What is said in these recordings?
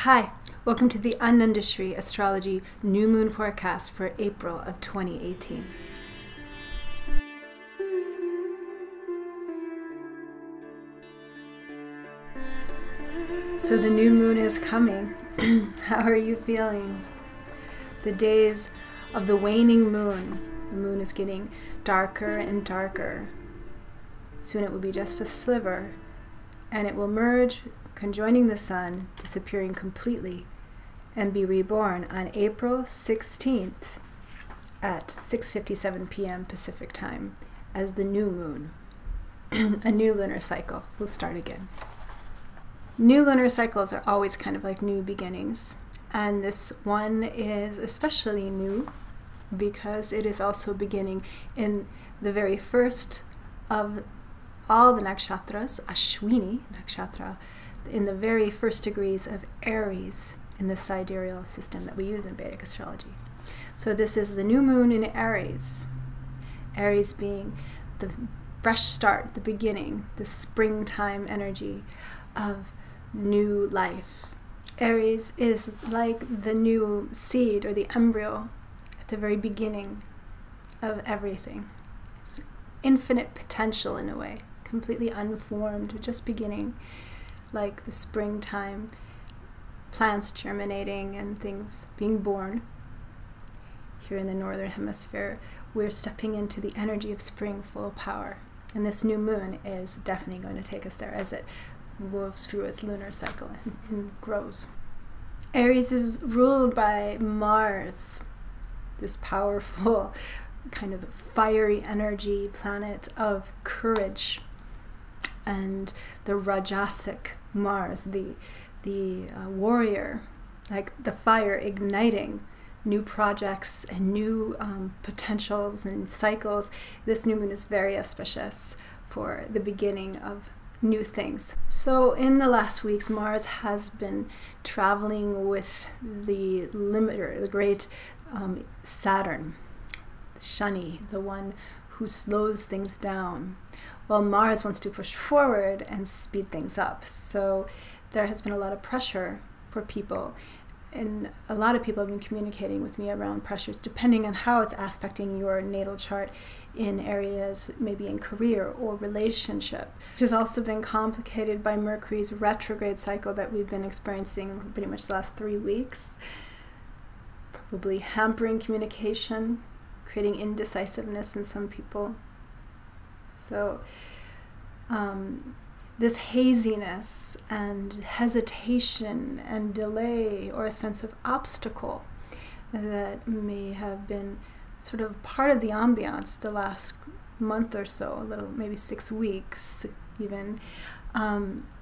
Hi, welcome to the Untitled Astrology New Moon Forecast for April of 2018. So the new moon is coming. How are you feeling? The days of the waning moon. The moon is getting darker and darker. Soon it will be just a sliver, and it will merge, conjoining the sun, disappearing completely, and be reborn on April 16th at 6:57 p.m. Pacific time as the new moon. A new lunar cycle will start again. New lunar cycles are always kind of like new beginnings, and this one is especially new because it is also beginning in the very first of all the nakshatras, Ashwini nakshatra, in the very first degrees of Aries in the sidereal system that we use in Vedic Astrology. So this is the new moon in Aries. Aries being the fresh start, the beginning, the springtime energy of new life. Aries is like the new seed or the embryo at the very beginning of everything. It's infinite potential in a way, completely unformed, just beginning, like the springtime, plants germinating and things being born. Here in the northern hemisphere, we're stepping into the energy of spring full power. And this new moon is definitely going to take us there as it moves through its lunar cycle and grows. Aries is ruled by Mars, this powerful kind of fiery energy planet of courage, and the Rajasic Mars, the warrior, like the fire igniting new projects and new potentials and cycles. This new moon is very auspicious for the beginning of new things. So in the last weeks, Mars has been traveling with the limiter, the great Saturn, Shani, the one who slows things down. Well, Mars wants to push forward and speed things up. So there has been a lot of pressure for people. And a lot of people have been communicating with me around pressures, depending on how it's aspecting your natal chart in areas, maybe in career or relationship, which has also been complicated by Mercury's retrograde cycle that we've been experiencing pretty much the last 3 weeks, probably hampering communication, creating indecisiveness in some people. So this haziness and hesitation and delay, or a sense of obstacle that may have been sort of part of the ambiance the last month or so, a little, maybe 6 weeks even,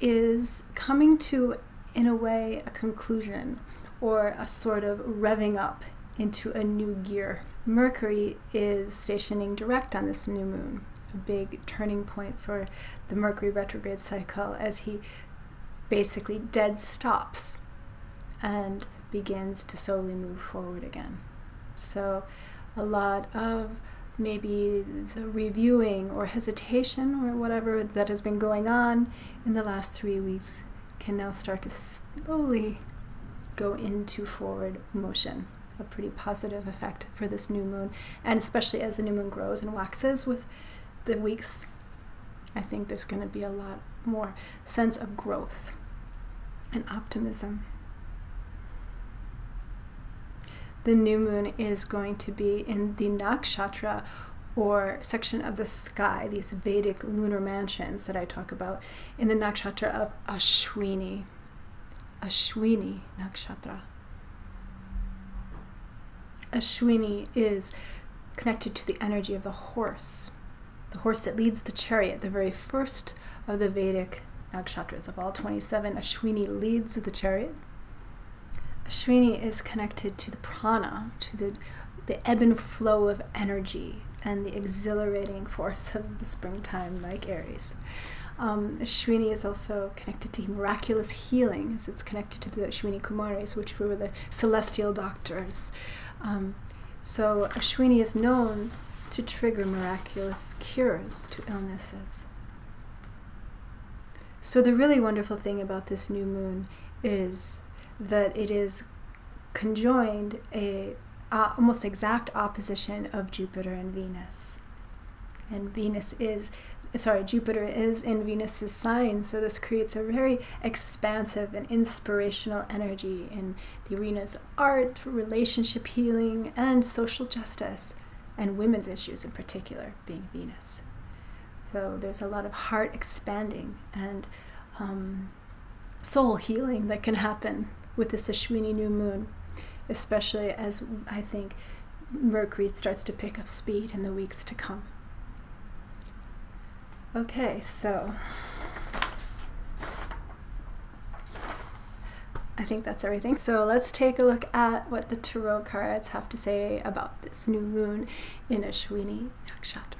is coming to, in a way, a conclusion or a sort of revving up into a new gear. Mercury is stationing direct on this new moon, a big turning point for the Mercury retrograde cycle, as he basically dead stops and begins to slowly move forward again. So a lot of maybe the reviewing or hesitation or whatever that has been going on in the last 3 weeks can now start to slowly go into forward motion. A pretty positive effect for this new moon, and especially as the new moon grows and waxes with the weeks, I think there's going to be a lot more sense of growth and optimism. The new moon is going to be in the nakshatra, or section of the sky, these Vedic lunar mansions that I talk about, in the nakshatra of Ashwini. Ashwini nakshatra. Ashwini is connected to the energy of the horse that leads the chariot, the very first of the Vedic nakshatras. Of all 27, Ashwini leads the chariot. Ashwini is connected to the prana, to the ebb and flow of energy and the exhilarating force of the springtime, like Aries. Ashwini is also connected to miraculous healing, as it's connected to the Ashwini Kumaris, which were the celestial doctors. So Ashwini is known to trigger miraculous cures to illnesses. So the really wonderful thing about this new moon is that it is conjoined a almost exact opposition of Jupiter and Venus. And Jupiter is in Venus's sign, so this creates a very expansive and inspirational energy in the arenas of art, relationship healing, and social justice, and women's issues in particular, being Venus. So there's a lot of heart expanding and soul healing that can happen with this Ashwini new moon, especially as I think Mercury starts to pick up speed in the weeks to come. Okay, so I think that's everything. So let's take a look at what the tarot cards have to say about this new moon in Ashwini Nakshatra.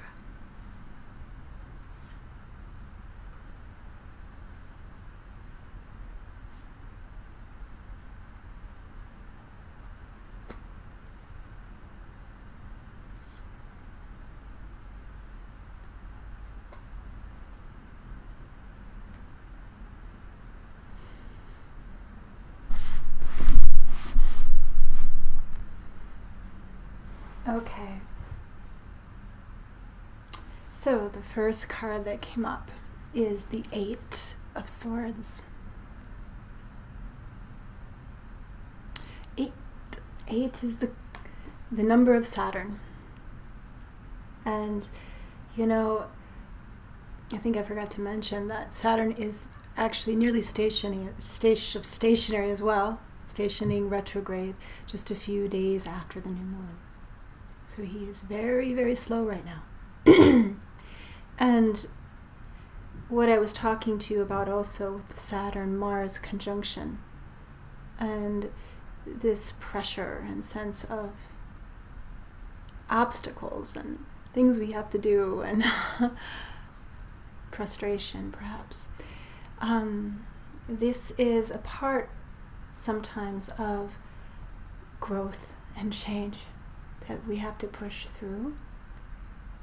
Okay, so the first card that came up is the Eight of Swords. Eight is the number of Saturn. And, you know, I think I forgot to mention that Saturn is actually nearly stationary as well, stationing retrograde just a few days after the new moon. So he is very, very slow right now. And what I was talking to you about also with the Saturn-Mars conjunction and this pressure and sense of obstacles and things we have to do and frustration perhaps. This is a part sometimes of growth and change that we have to push through.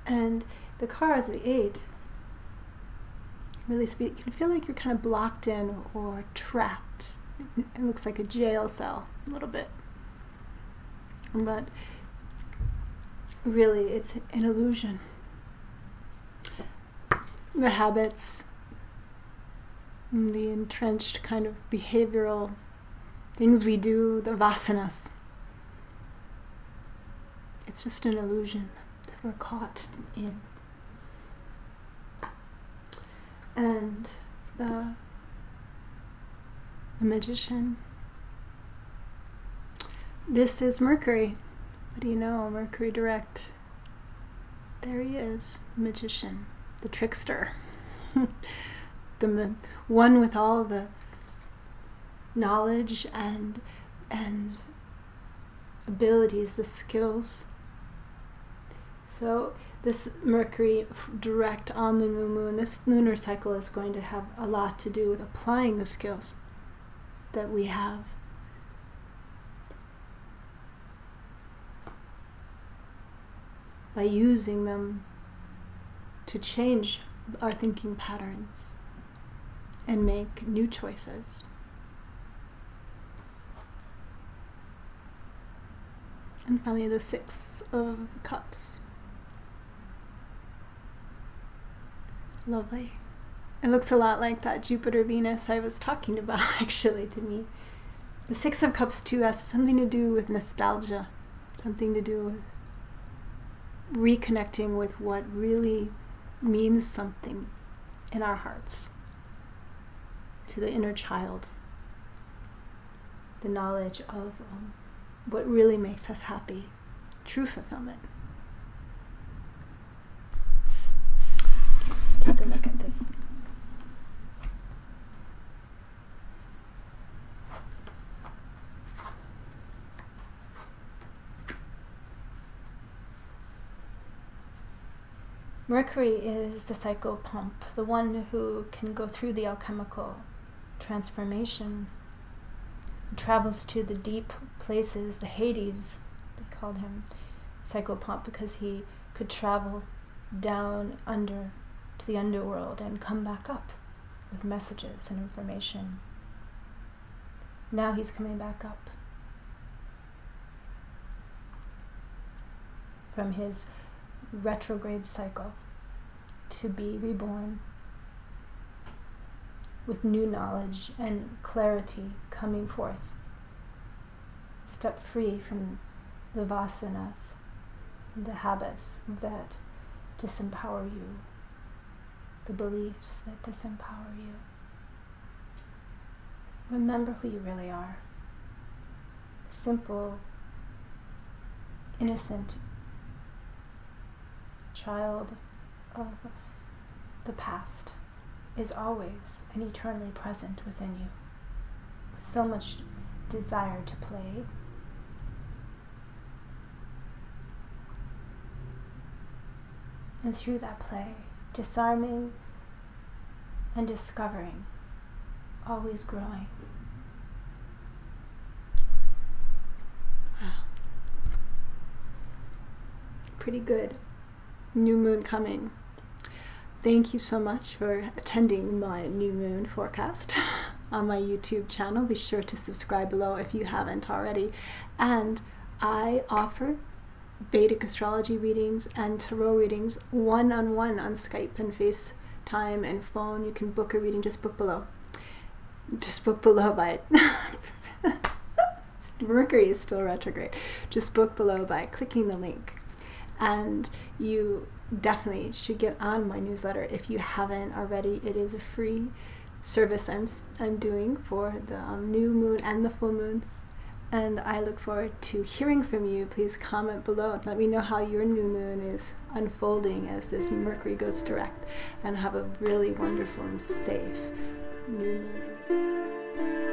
And the cards, the Eight, really speak, you can feel like you're kind of blocked in or trapped. It looks like a jail cell a little bit. But really it's an illusion. The habits, the entrenched kind of behavioral things we do, the vasanas, it's just an illusion that we're caught in. And the Magician. This is Mercury. What do you know? Mercury direct. There he is, the Magician, the trickster. The one with all the knowledge and abilities, the skills. So this Mercury direct on the new moon, this lunar cycle is going to have a lot to do with applying the skills that we have. By using them to change our thinking patterns and make new choices. And finally, the Six of Cups. Lovely. It looks a lot like that Jupiter-Venus I was talking about, actually, to me. The Six of Cups, too, has something to do with nostalgia, something to do with reconnecting with what really means something in our hearts, to the inner child, the knowledge of what really makes us happy, true fulfillment. Take a look at this. Mercury is the psychopomp, the one who can go through the alchemical transformation. He travels to the deep places, the Hades, they called him psychopomp because he could travel down under to the underworld and come back up with messages and information. Now he's coming back up from his retrograde cycle to be reborn with new knowledge and clarity coming forth. Step free from the vasanas, the habits that disempower you, the beliefs that disempower you. Remember who you really are. Simple, innocent child of the past is always and eternally present within you, with so much desire to play. And through that play, disarming and discovering, always growing. Wow. Pretty good. New moon coming. Thank you so much for attending my new moon forecast on my YouTube channel. Be sure to subscribe below if you haven't already. And I offer Vedic astrology readings and tarot readings one-on-one on Skype and FaceTime and phone. You can book a reading, just book below. Just book below by Mercury is still retrograde. Just book below by clicking the link. And you definitely should get on my newsletter if you haven't already. It is a free service I'm doing for the new moon and the full moons. And I look forward to hearing from you. Please comment below and let me know how your new moon is unfolding as this Mercury goes direct. And have a really wonderful and safe new moon.